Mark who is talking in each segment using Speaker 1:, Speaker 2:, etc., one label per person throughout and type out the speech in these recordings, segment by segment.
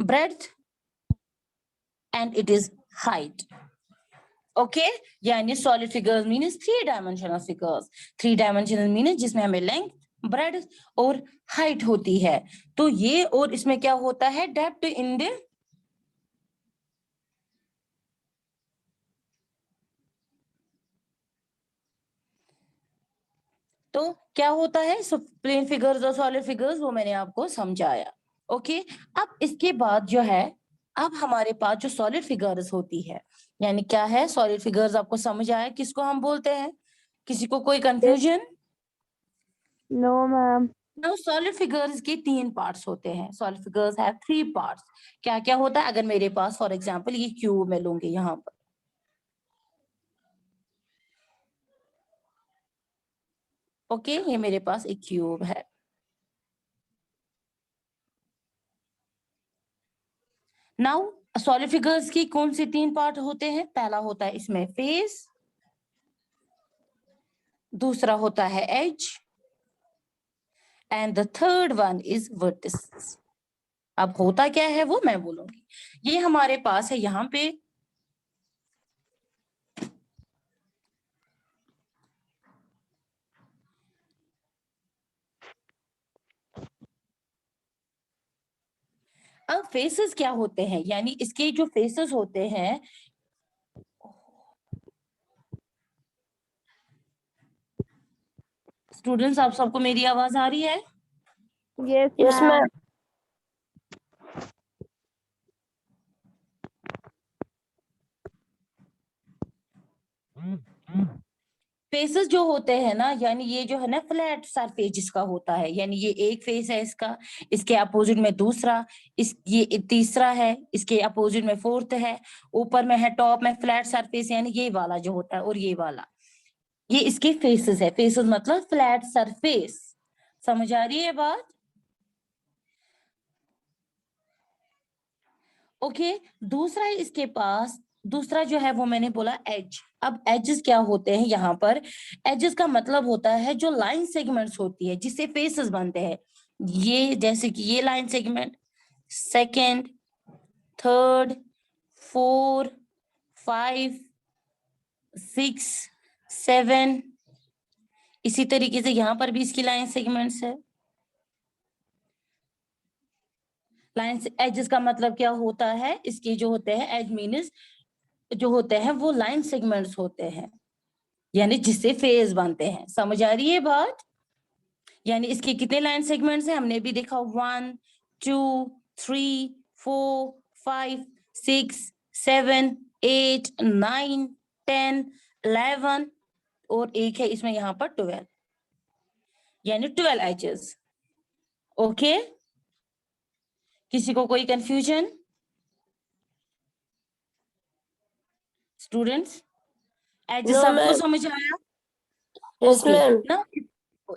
Speaker 1: breadth and it is height. Okay यानी solid figures means three dimensional figures. Three dimensional means जिसमें हमें length, breadth और height होती है। तो ये और इसमें क्या होता है, डेप्थ इन द तो क्या होता है प्लेन फिगर्स और सॉलिड फिगर्स, वो मैंने आपको समझाया। ओके अब इसके बाद जो है, अब हमारे पास जो सॉलिड फिगर्स होती है, यानी क्या है सॉलिड फिगर्स, आपको समझ आया किसको हम बोलते हैं? किसी को कोई confusion?
Speaker 2: No ma'am.
Speaker 1: Now solid figures के तीन पार्ट्स होते हैं। Solid figures have three parts. क्या क्या होता है? अगर मेरे पास फॉर एग्जांपल ये क्यूब मैं लूंगी यहाँ पर, ओके ये मेरे पास एक क्यूब है। नाउ सॉलिड फिगर्स की कौन से तीन पार्ट होते हैं? पहला होता है इसमें फेस, दूसरा होता है edge and the third one is vertices. अब होता क्या है वो मैं बोलूंगी। ये हमारे पास है यहाँ पे अब फेसेस क्या होते हैं, यानी इसके जो फेसेस होते हैं, स्टूडेंट्स आप सबको मेरी आवाज आ रही है?
Speaker 2: Yes ma'am.
Speaker 1: फेसेस जो होते हैं ना, यानी ये जो है ना फ्लैट सरफेस जिसका होता है, यानी ये एक फेस है इसका, इसके अपोजिट में दूसरा, इस ये तीसरा है, इसके अपोजिट में फोर्थ है, ऊपर में है टॉप में फ्लैट सरफेस, यानी ये वाला जो होता है और ये वाला, ये इसके फेसेस है। फेसेस मतलब फ्लैट सरफेस। समझ आ रही है बात? ओके दूसरा है इसके पास, दूसरा जो है वो मैंने बोला एज। अब एजेस क्या होते हैं यहाँ पर? एजेस का मतलब होता है जो लाइन सेगमेंट्स होती है जिससे फेसेस बनते हैं। ये जैसे कि ये लाइन सेगमेंट, सेकंड, थर्ड, 4, 5, 6, 7, इसी तरीके से यहाँ पर भी इसकी लाइन सेगमेंट्स है। लाइन एजेस का मतलब क्या होता है? इसके जो होते हैं एज मीन्स जो होते हैं वो लाइन सेगमेंट्स होते हैं, यानी जिससे फेस बनते हैं। समझ आ रही है बात? यानी इसके कितने लाइन सेगमेंट्स हैं हमने भी देखा, 1, 2, 3, 4, 5, 6, 7, 8, 9, 10, 11 और एक है इसमें यहाँ पर 12, यानी 12 एजेस। ओके किसी को कोई कंफ्यूजन?
Speaker 2: No,
Speaker 1: स्टूडेंट्स एजेस सबको
Speaker 2: ma'am.
Speaker 1: समझ आया?
Speaker 2: Yes,
Speaker 1: okay
Speaker 2: ma'am.
Speaker 1: ना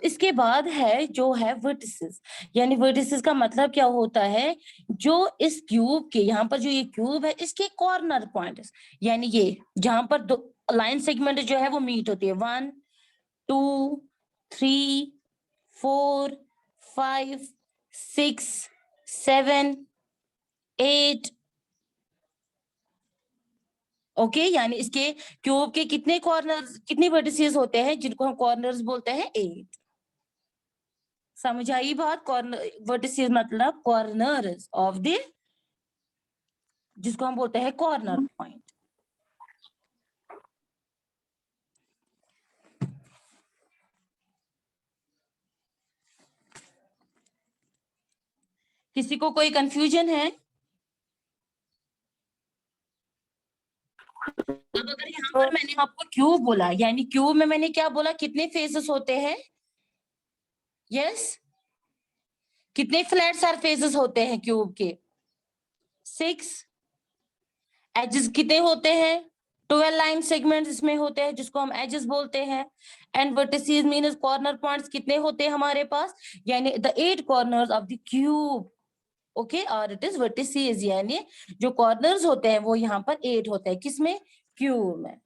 Speaker 1: इसके बाद है जो है वर्टिसेस। यानी वर्टिसेस का मतलब क्या होता है? जो इस क्यूब के यहाँ पर जो ये क्यूब है इसके कॉर्नर पॉइंट, यानी ये जहां पर दो लाइन सेगमेंट जो है वो मीट होती है, 1, 2, 3, 4, 5, 6, 7, 8। ओके यानी इसके क्यूब के कितने कॉर्नर्स, कितने वर्टिसेस होते हैं जिनको हम कॉर्नर्स बोलते हैं? 8। समझ आई बात? कॉर्नर वर्टिसेस मतलब कॉर्नर्स ऑफ द, जिसको हम बोलते हैं कॉर्नर पॉइंट। किसी को कोई कंफ्यूजन है? अब अगर यहाँ पर मैंने आपको क्यूब बोला, यानी क्यूब में मैंने क्या बोला, कितने फेसेस होते हैं? यस कितने फ्लैट सरफेसेस होते हैं क्यूब के? 6। एजेस कितने होते हैं? 12 लाइन सेगमेंट्स इसमें होते हैं जिसको हम एजेस बोलते हैं। And vertices means corner points कितने होते हैं हमारे पास? यानी the 8 corners of the cube. Okay और इट इज वर्टिसेस, यानी जो कॉर्नर्स होते हैं वो यहाँ पर 8 होते हैं। किसमें? क्यूब में।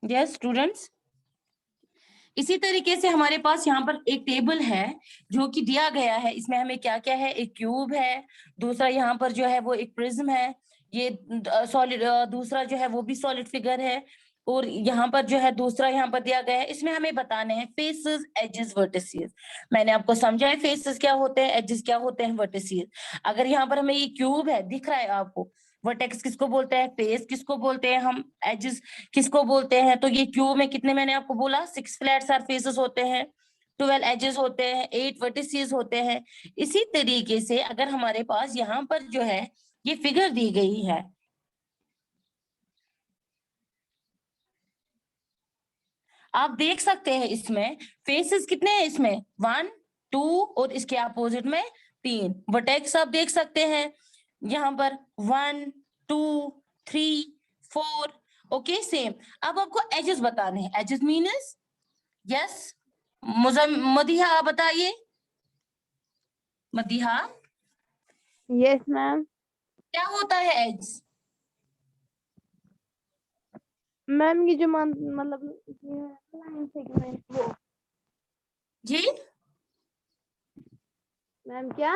Speaker 1: यस स्टूडेंट्स, इसी तरीके से हमारे पास यहाँ पर एक टेबल है जो कि दिया गया है। इसमें हमें क्या क्या है, एक क्यूब है, दूसरा यहाँ पर जो है वो एक प्रिज्म है, ये सॉलिड, दूसरा जो है वो भी सॉलिड फिगर है, और यहाँ पर जो है दूसरा यहाँ पर दिया गया है। इसमें हमें बताने हैं फेसेस, एजेस, वर्टिसेस। मैंने आपको समझा है फेसेस क्या होते हैं, एजेस क्या होते हैं, वर्टिसेस। अगर यहाँ पर हमें ये क्यूब है दिख रहा है आपको, वर्टेक्स किसको बोलते हैं, फेस किसको बोलते हैं हम, एजेस किसको बोलते हैं। तो ये क्यूब में कितने, मैंने आपको बोला 6 फ्लैट सरफेसेस होते हैं, 12 एजेस होते हैं, 8 वर्टिसेस होते हैं। इसी तरीके से अगर हमारे पास यहाँ पर जो है ये फिगर दी गई है, आप देख सकते हैं इसमें फेसेस कितने हैं, इसमें 1 2 और इसके अपोजिट में 3 वर्टेक्स आप देख सकते हैं यहाँ पर 1 2 3 4। Okay same. अब आपको एजेस बताने हैं, एजेस मीन्स, यस मदिहा आप बताइए, मदिहा
Speaker 2: यस मैम।
Speaker 1: क्या होता है एज?
Speaker 2: मैम ये जो मतलब लाइन सेगमेंट वो।
Speaker 1: जी
Speaker 2: मैम क्या?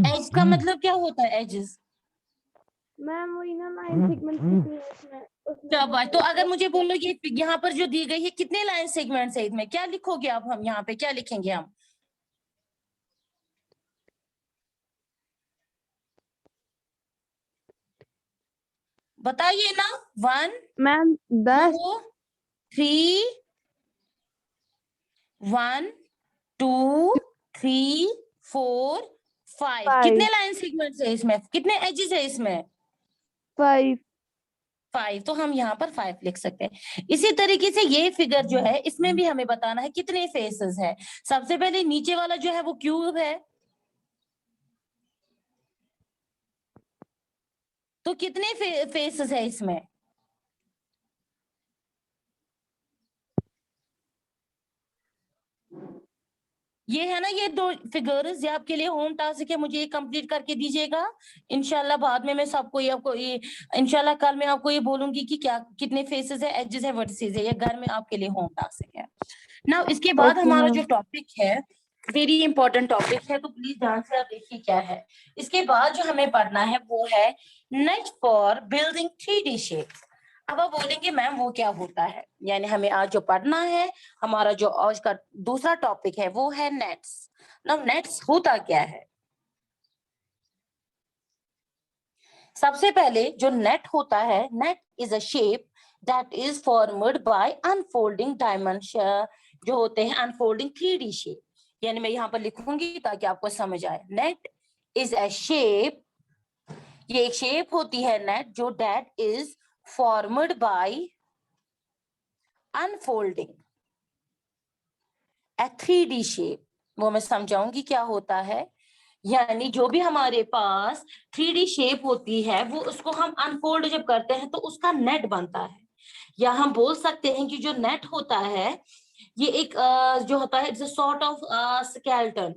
Speaker 1: एज का मतलब क्या होता है, एजेस?
Speaker 2: मैम वही ना लाइन सेगमेंट उसमें
Speaker 1: शाबाश। तो अगर मुझे बोलो ये यहाँ पर जो दी गई है कितने लाइन सेगमेंट्स है, इसमें क्या लिखोगे आप, हम यहाँ पे क्या लिखेंगे हम? बताइए ना। 1
Speaker 2: मैम 10।
Speaker 1: 2 3 1 2 3 4 5।
Speaker 2: 5
Speaker 1: कितने लाइन सेगमेंट्स है इसमें, कितने एजेस है इसमें?
Speaker 2: 5
Speaker 1: 5। तो हम यहाँ पर 5 लिख सकते हैं। इसी तरीके से ये फिगर जो है इसमें भी हमें बताना है कितने फेसेस है। सबसे पहले नीचे वाला जो है वो क्यूब है, तो कितने फेसेस है इसमें? ये है ना, ये 2 फिगर्स, ये आपके लिए होम टास्क है, मुझे ये कंप्लीट करके दीजिएगा। इंशाल्लाह बाद में मैं सबको ये आपको ये इंशाल्लाह कल मैं आपको ये बोलूंगी कि क्या कितने फेसेस है, एजेस है, वर्टिसेस है। ये घर में आपके लिए होम टास्क है। नाउ इसके बाद
Speaker 2: ओके
Speaker 1: हमारा
Speaker 2: मैम।
Speaker 1: जो टॉपिक है वेरी इंपॉर्टेंट टॉपिक है, तो प्लीज ध्यान से आप देखिए क्या है। इसके बाद जो हमें पढ़ना है वो है net for building 3D shape. अब आप बोलेंगे मैम वो क्या होता है, यानी हमें आज जो पढ़ना है, हमारा जो आज का दूसरा टॉपिक है वो है नेट्स। नाउ नेट्स होता क्या है? सबसे पहले जो नेट होता है, net is a shape that is formed by unfolding dimension, जो होते हैं अनफोल्डिंग 3D शेप। यानी मैं यहाँ पर लिखूंगी ताकि आपको समझ आए। नेट इज अ शेप, ये एक शेप होती है नेट जो that is formed by unfolding A 3D shape. वो मैं समझाऊंगी क्या होता है। यानी जो भी हमारे पास 3D शेप होती है वो उसको हम अनफोल्ड जब करते हैं तो उसका नेट बनता है। या हम बोल सकते हैं कि जो नेट होता है ये एक जो होता है it's a sort of skeleton.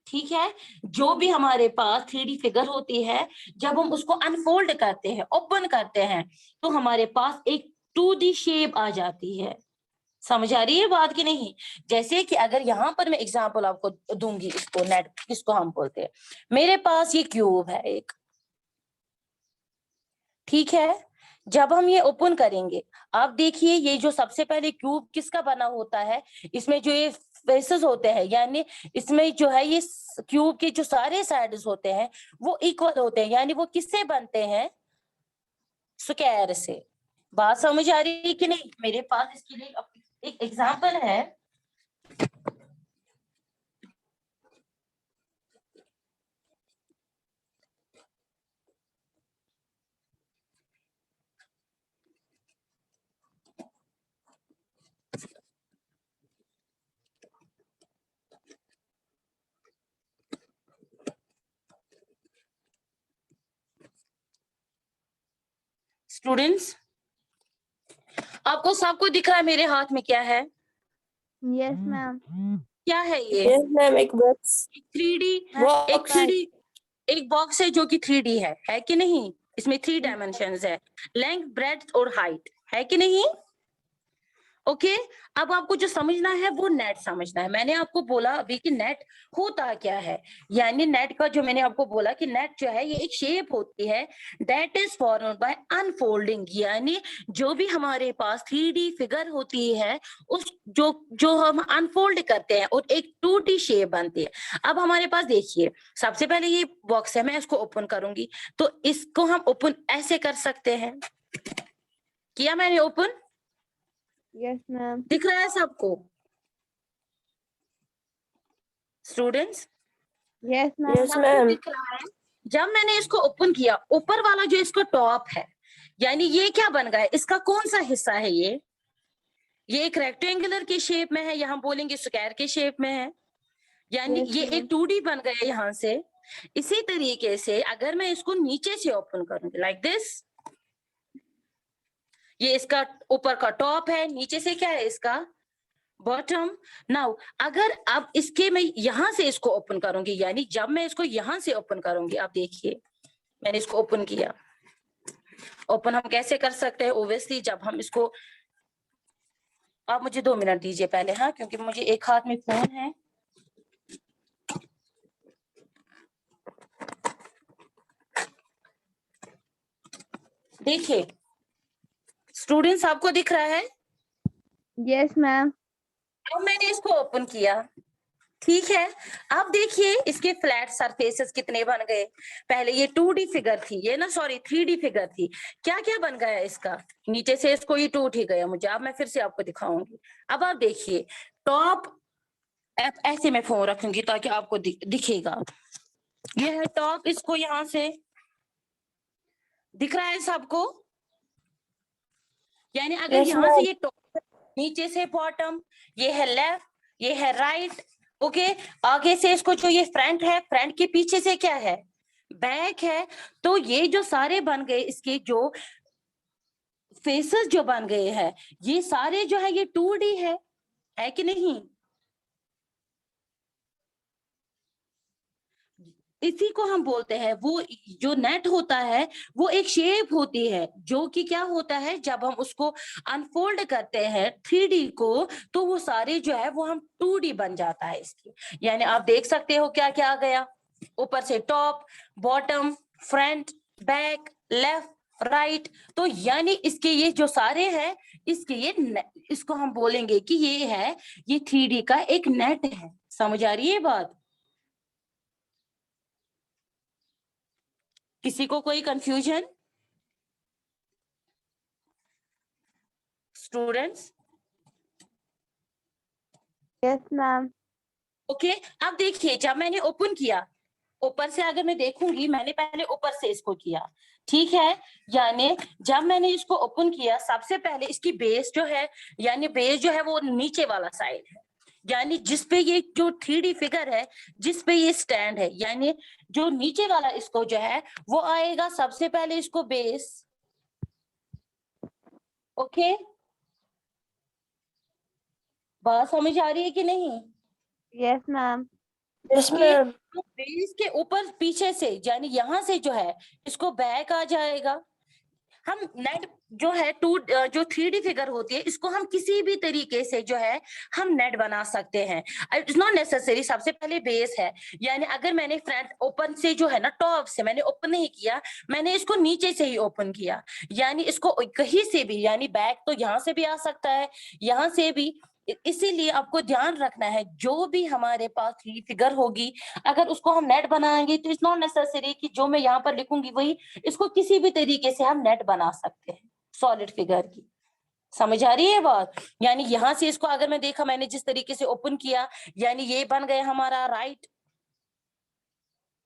Speaker 1: ठीक है, जो भी हमारे पास 3D फिगर होती है जब हम उसको अनफोल्ड करते हैं, ओपन करते हैं, तो हमारे पास एक 2D शेप आ जाती है। समझ आ रही है बात की नहीं? जैसे कि अगर यहाँ पर मैं एग्जांपल आपको दूंगी, इसको नेट किसको हम बोलते हैं, मेरे पास ये क्यूब है एक, ठीक है। जब हम ये ओपन करेंगे, आप देखिए ये जो सबसे पहले क्यूब किसका बना होता है, इसमें जो ये फेसेस होते हैं, यानी इसमें जो है ये क्यूब के जो सारे साइड्स होते हैं वो इक्वल होते हैं, यानी वो किससे बनते हैं, स्क्वायर से। बात समझ आ रही है कि नहीं? मेरे पास इसके लिए एक एग्जाम्पल है। स्टूडेंट्स, आपको सबको दिख रहा है मेरे हाथ में क्या है?
Speaker 2: Yes ma'am.
Speaker 1: क्या है ये?
Speaker 2: यस मैम एक बॉक्स।
Speaker 1: 3D, एक 3D, एक बॉक्स है जो कि 3D है कि नहीं? इसमें 3 डायमेंशंस है, लेंथ, ब्रेड्थ और हाइट, है कि नहीं? ओके अब आपको जो समझना है वो नेट समझना है। मैंने आपको बोला अभी कि नेट होता क्या है, यानी नेट का जो मैंने आपको बोला कि नेट जो है ये एक शेप होती है that is formed by unfolding, यानी जो भी हमारे पास 3D फिगर होती है उस जो हम अनफोल्ड करते हैं और एक 2D शेप बनती है। अब हमारे पास देखिए सबसे पहले ये बॉक्स है, मैं इसको ओपन करूंगी तो इसको हम ओपन ऐसे कर सकते हैं। किया मैंने ओपन,
Speaker 2: यस मैम।
Speaker 1: दिख रहा है सबको स्टूडेंट्स?
Speaker 2: Yes ma'am.
Speaker 3: यस
Speaker 1: सबको
Speaker 3: मैम।
Speaker 1: दिख रहा है। जब मैंने इसको ओपन किया ऊपर वाला जो इसका टॉप है, यानी ये क्या बन गया, इसका कौन सा हिस्सा है ये एक रेक्टेंगुलर के शेप में है, यहाँ बोलेंगे स्क्वायर के शेप में है, यानी
Speaker 2: Yes,
Speaker 1: ये
Speaker 2: ma'am.
Speaker 1: एक 2D बन गया यहाँ से। इसी तरीके से अगर मैं इसको नीचे से ओपन करूंगी लाइक दिस, ये इसका ऊपर का टॉप है, नीचे से क्या है इसका बॉटम। नाउ अगर अब इसके मैं यहां से इसको ओपन करूंगी, यानी जब मैं इसको यहां से ओपन करूंगी, आप देखिए मैंने इसको ओपन किया। ओपन हम कैसे कर सकते हैं, ओब्वियसली जब हम इसको, आप मुझे 2 मिनट दीजिए पहले, हाँ, क्योंकि मुझे एक हाथ में फोन है। देखिए स्टूडेंट्स आपको दिख रहा है?
Speaker 2: Yes ma'am.
Speaker 1: अब मैंने इसको ओपन किया, ठीक है। अब देखिए इसके फ्लैट सरफेसेस कितने बन गए। पहले ये 2D फिगर थी, ये ना सॉरी 3D फिगर थी, क्या क्या बन गया इसका, नीचे से इसको ये टूट ही गया मुझे। अब मैं फिर से आपको दिखाऊंगी। अब आप देखिए टॉप, ऐसे मैं फोन रखूंगी ताकि आपको दिखेगा। ये है टॉप, इसको यहां से दिख रहा है सबको, यानी अगर
Speaker 3: Yes,
Speaker 1: यहाँ से
Speaker 3: ma'am.
Speaker 1: ये टॉप, नीचे से बॉटम, ये है लेफ्ट, ये है राइट, ओके। आगे से इसको जो ये फ्रंट है, फ्रंट के पीछे से क्या है, बैक है। तो ये जो सारे बन गए, इसके जो फेसेस जो बन गए हैं, ये सारे जो है ये 2D है कि नहीं? इसी को हम बोलते हैं, वो जो नेट होता है वो एक शेप होती है जो कि क्या होता है, जब हम उसको अनफोल्ड करते हैं 3D को, तो वो सारे जो है वो हम 2D बन जाता है इसकी। यानी आप देख सकते हो क्या क्या आ गया, ऊपर से top, bottom, front, back, left, right. तो यानी इसके ये जो सारे हैं, इसके इसको हम बोलेंगे कि ये है, ये 3D का एक नेट है। समझ आ रही है बात? किसी को कोई confusion students?
Speaker 2: Yes ma'am.
Speaker 1: Okay अब देखिए जब मैंने ओपन किया, ऊपर से अगर मैं देखूंगी, मैंने पहले ऊपर से इसको किया, ठीक है। यानी जब मैंने इसको ओपन किया, सबसे पहले इसकी बेस जो है, यानी बेस जो है वो नीचे वाला साइड है, यानी जिसपे ये जो 3D फिगर है, जिसपे ये स्टैंड है, यानी जो नीचे वाला इसको जो है वो आएगा सबसे पहले इसको बेस, ओके। बात समझ आ रही है कि नहीं?
Speaker 2: Yes ma'am.
Speaker 3: Yes,
Speaker 1: okay
Speaker 3: ma'am.
Speaker 1: तो बेस के ऊपर पीछे से, यानी यहाँ से जो है इसको बैक आ जाएगा। हम नेट जो है जो 3D फिगर होती है, इसको हम किसी भी तरीके से जो है हम नेट बना सकते हैं। इट्स नॉट नेसेसरी सबसे पहले बेस है, यानी अगर मैंने फ्रंट ओपन से जो है ना, टॉप से मैंने ओपन नहीं किया, मैंने इसको नीचे से ही ओपन किया, यानी इसको कहीं से भी, यानी बैक तो यहाँ से भी आ सकता है, यहाँ से भी। इसीलिए आपको ध्यान रखना है, जो भी हमारे पास 3D फिगर होगी, अगर उसको हम नेट बनाएंगे तो इट्स नॉट नेसेसरी कि जो मैं यहाँ पर लिखूंगी वही, इसको किसी भी तरीके से हम नेट बना सकते हैं सॉलिड फिगर की। समझ आ रही है बात? यानी यहां से इसको अगर मैं देखा, मैंने जिस तरीके से ओपन किया, यानी ये बन गया हमारा right,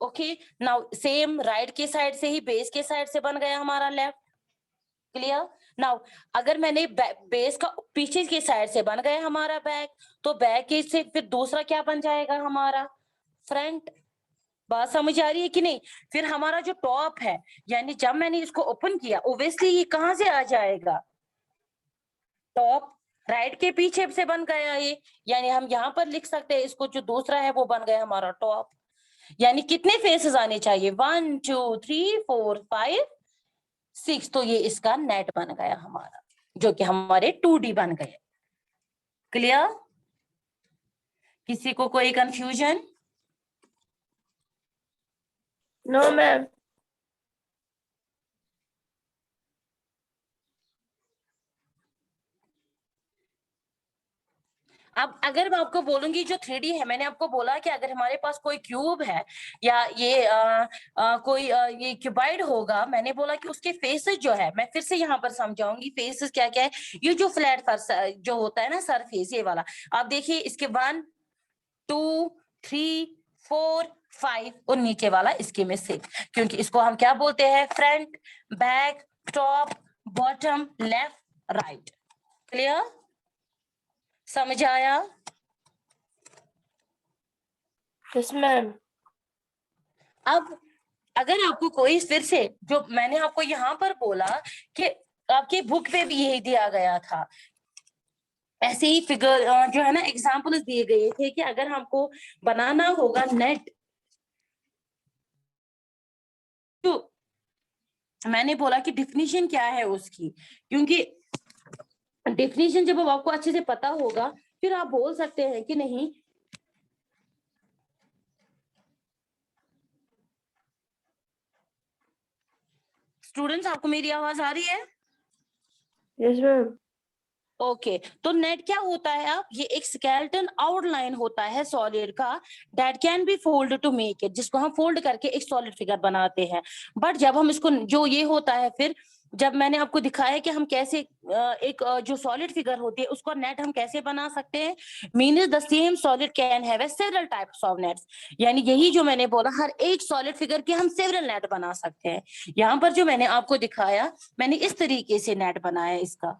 Speaker 1: okay. Now same right के साइड से ही बेस के साइड से बन गया हमारा लेफ्ट, क्लियर। नाउ अगर मैंने बेस का पीछे के साइड से बन गया हमारा बैक, तो बैक के से फिर दूसरा क्या बन जाएगा हमारा फ्रंट। बात समझ आ रही है कि नहीं? फिर हमारा जो टॉप है, यानी जब मैंने इसको ओपन किया, ओब्वियसली ये कहां से आ जाएगा, टॉप राइट के पीछे से बन गया ये, यानी हम यहाँ पर लिख सकते हैं इसको, जो दूसरा है वो बन गया हमारा टॉप। यानी कितने फेसेस आने चाहिए, 1 2 3 4 5 6, तो ये इसका नेट बन गया हमारा, जो कि हमारे 2D बन गए। क्लियर? किसी को कोई कंफ्यूजन?
Speaker 2: No ma'am.
Speaker 1: अब अगर मैं आपको बोलूंगी जो 3D है, मैंने आपको बोला कि अगर हमारे पास कोई क्यूब है या ये कोई ये क्यूबाइड होगा, मैंने बोला कि उसके फेसेस जो है, मैं फिर से यहाँ पर समझाऊंगी फेसेस क्या क्या है। ये जो फ्लैट जो होता है ना सरफेस, ये वाला आप देखिए, इसके 1 2 3 4 5 और नीचे वाला इसके में 6, क्योंकि इसको हम क्या बोलते हैं, front, back, top, bottom, left, right. Clear? समझ आया?
Speaker 2: Yes ma'am.
Speaker 1: अब अगर आपको कोई फिर से, जो मैंने आपको यहाँ पर बोला कि आपकी बुक में भी यही दिया गया था, ऐसे ही फिगर जो है ना एग्जाम्पल्स दिए गए थे कि अगर हमको बनाना होगा नेट, तो मैंने बोला कि डिफिनीशन क्या है उसकी, क्योंकि डिफिनीशन जब आपको अच्छे से पता होगा फिर आप बोल सकते हैं कि नहीं। स्टूडेंट्स, आपको मेरी आवाज आ रही है?
Speaker 2: Yes ma'am.
Speaker 1: ओके, तो नेट क्या होता है? आप ये एक स्केलेटन आउटलाइन होता है सॉलिड का, that can be fold to make it, जिसको हम फोल्ड करके एक सॉलिड फिगर बनाते हैं। बट जब हम इसको, जो ये होता है, फिर जब मैंने आपको दिखाया कि हम कैसे एक जो सॉलिड फिगर होती है उसको नेट हम कैसे बना सकते हैं, mean the same solid can have several types of nets, यानी यही जो मैंने बोला, हर एक सॉलिड फिगर के हम सेवरल नेट बना सकते हैं। यहाँ पर जो मैंने आपको दिखाया, मैंने इस तरीके से नेट बनाया इसका,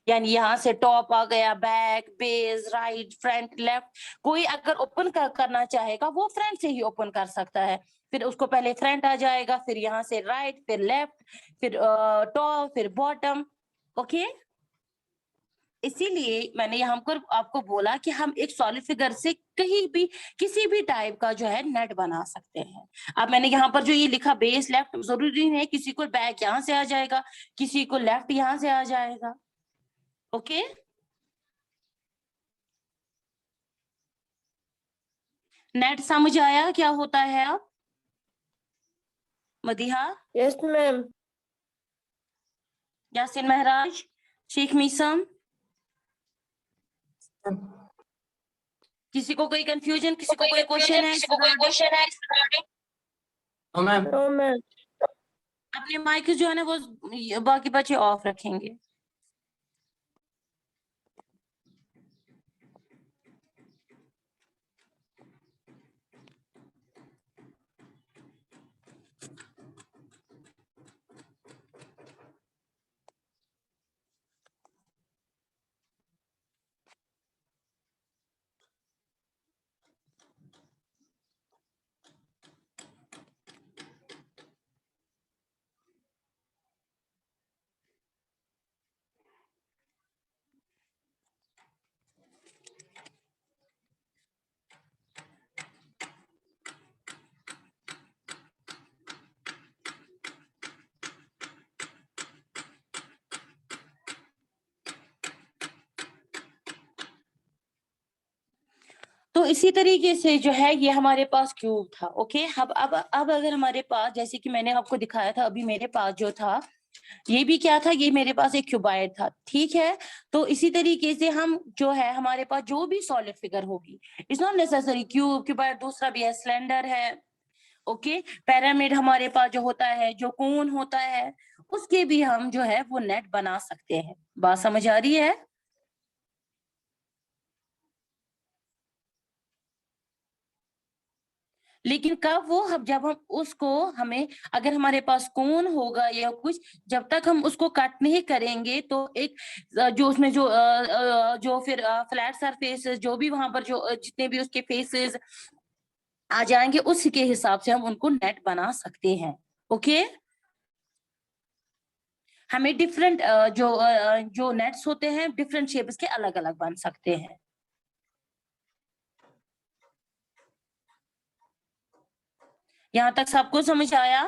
Speaker 1: यानी यहाँ से टॉप आ गया, back, base, right, front, left. कोई अगर ओपन करना चाहेगा वो फ्रंट से ही ओपन कर सकता है, फिर उसको पहले फ्रंट आ जाएगा, फिर यहाँ से राइट, फिर लेफ्ट, फिर टॉप, फिर बॉटम। ओके, इसीलिए मैंने यहाँ पर आपको बोला कि हम एक सॉलिड फिगर से कहीं भी किसी भी टाइप का जो है नेट बना सकते हैं। अब मैंने यहाँ पर जो ये लिखा बेस लेफ्ट, जरूरी नहीं है किसी को बैक यहाँ से आ जाएगा, किसी को लेफ्ट यहाँ से आ जाएगा। ओके, नेट समझ आया क्या होता है? अब मदीहा,
Speaker 2: यस मैम।
Speaker 1: यासिन महराज, शेख मीसम, किसी को कोई कंफ्यूजन, किसी को कोई क्वेश्चन है?
Speaker 3: No ma'am.
Speaker 2: No ma'am.
Speaker 1: अपने माइक जो है ना वो बाकी बच्चे ऑफ रखेंगे। तो इसी तरीके से जो है ये हमारे पास क्यूब था। ओके, अब अगर हमारे पास, जैसे कि मैंने आपको दिखाया था अभी, मेरे पास जो था ये भी क्या था, ये मेरे पास एक क्यूबाइड था, ठीक है। तो इसी तरीके से हम जो है हमारे पास जो भी सॉलिड फिगर होगी, it's not necessary cube, cuboid दूसरा भी है, सिलेंडर है, ओके, पिरामिड हमारे पास जो होता है, जो कोन होता है, उसके भी हम जो है वो नेट बना सकते हैं। बात समझ आ रही है? लेकिन कब वो, हम जब हम उसको, हमें अगर हमारे पास कोन होगा या कुछ, जब तक हम उसको कट नहीं करेंगे तो एक जो उसमें जो फिर फ्लैट सरफेस, जो भी वहां पर जो जितने भी उसके फेसेस आ जाएंगे, उसके हिसाब से हम उनको नेट बना सकते हैं। ओके, हमें डिफरेंट जो नेट्स होते हैं डिफरेंट शेप्स के अलग अलग बन सकते हैं। यहाँ तक सबको समझ आया?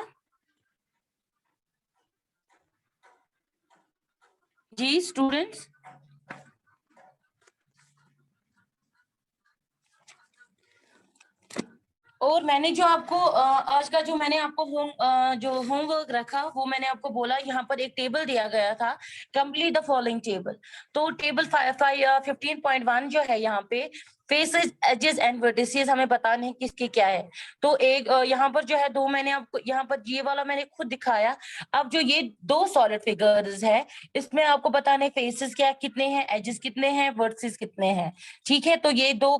Speaker 1: जी स्टूडेंट्स, और मैंने जो आपको आज का जो मैंने आपको जो होमवर्क रखा वो मैंने आपको बोला, यहाँ पर एक टेबल दिया गया था, कंप्लीट द फॉलोइंग टेबल। तो टेबल 15.1 जो है यहाँ पे फेसेस, एजेस एंड वर्टिसेस हमें बताने हैं किसके क्या है। तो एक यहाँ पर जो है दो मैंने आपको, यहाँ पर ये वाला मैंने खुद दिखाया। अब जो ये दो सॉलिड फिगर्स है, इसमें आपको बताने फेसेस क्या कितने हैं, एजेस कितने हैं, वर्टिसेस कितने हैं। ठीक है, तो ये दो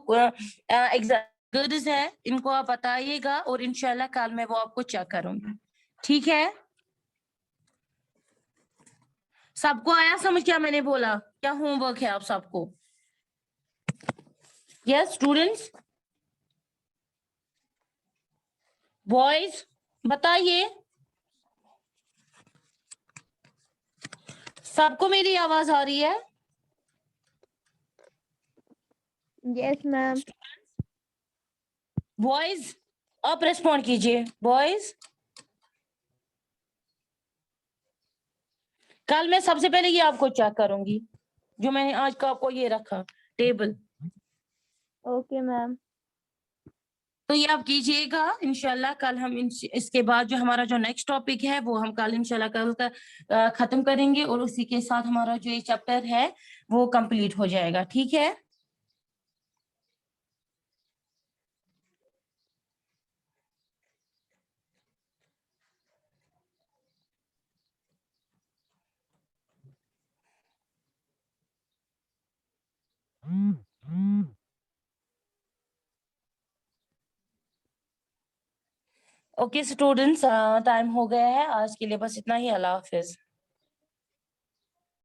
Speaker 1: फिगर्स है, इनको आप बताइएगा और इंशाल्लाह कल मैं वो आपको चेक करूंगी। ठीक है, सबको आया समझ क्या मैंने बोला, क्या होमवर्क है आप सबको? यस स्टूडेंट्स, बॉयज बताइए, सबको मेरी आवाज आ रही है?
Speaker 2: Yes ma'am.
Speaker 1: बॉयज आप रिस्पॉन्ड कीजिए, बॉयज। कल मैं सबसे पहले ये आपको चेक करूंगी, जो मैंने आज का आपको ये रखा टेबल,
Speaker 2: ओके मैम।
Speaker 1: तो ये आप कीजिएगा इंशाल्लाह। कल हम इसके बाद जो हमारा जो नेक्स्ट टॉपिक है वो हम कल इंशाल्लाह कल का खत्म करेंगे, और उसी के साथ हमारा जो ये चैप्टर है वो कंप्लीट हो जाएगा। ठीक है, ओके स्टूडेंट्स, टाइम हो गया है आज के लिए, बस इतना ही। अल्लाह हाफिज।